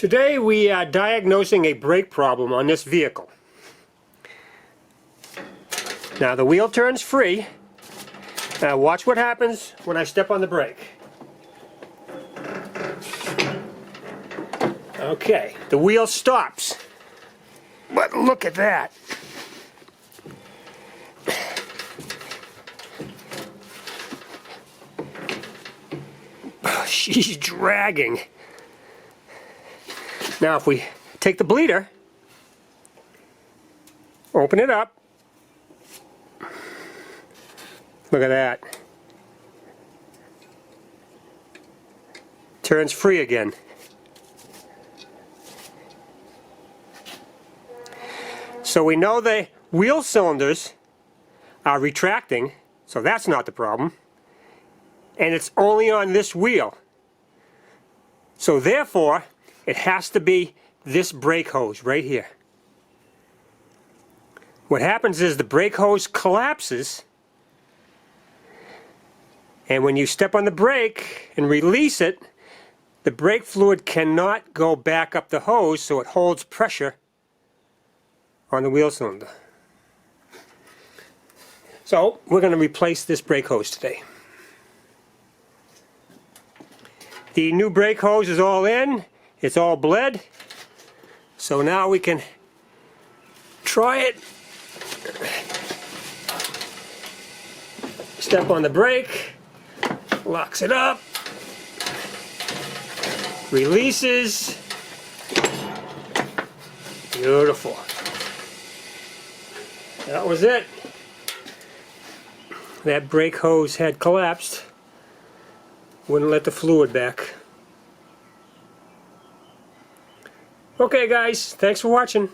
Today we are diagnosing a brake problem on this vehicle. Now the wheel turns free. Now watch what happens when I step on the brake. Okay, the wheel stops. But look at that. She's dragging. Now if we take the bleeder, open it up, look at that. Turns free again. So we know the wheel cylinders are retracting, so that's not the problem. And it's only on this wheel. So therefore, it has to be this brake hose right here. What happens is the brake hose collapses, and when you step on the brake and release it, the brake fluid cannot go back up the hose, so it holds pressure on the wheel cylinder. So we're going to replace this brake hose today. The new brake hose is all in, it's all bled, so now we can try it. Step on the brake, locks it up, releases. Beautiful. That was it. That brake hose had collapsed. Wouldn't let the fluid back. Okay guys, thanks for watching.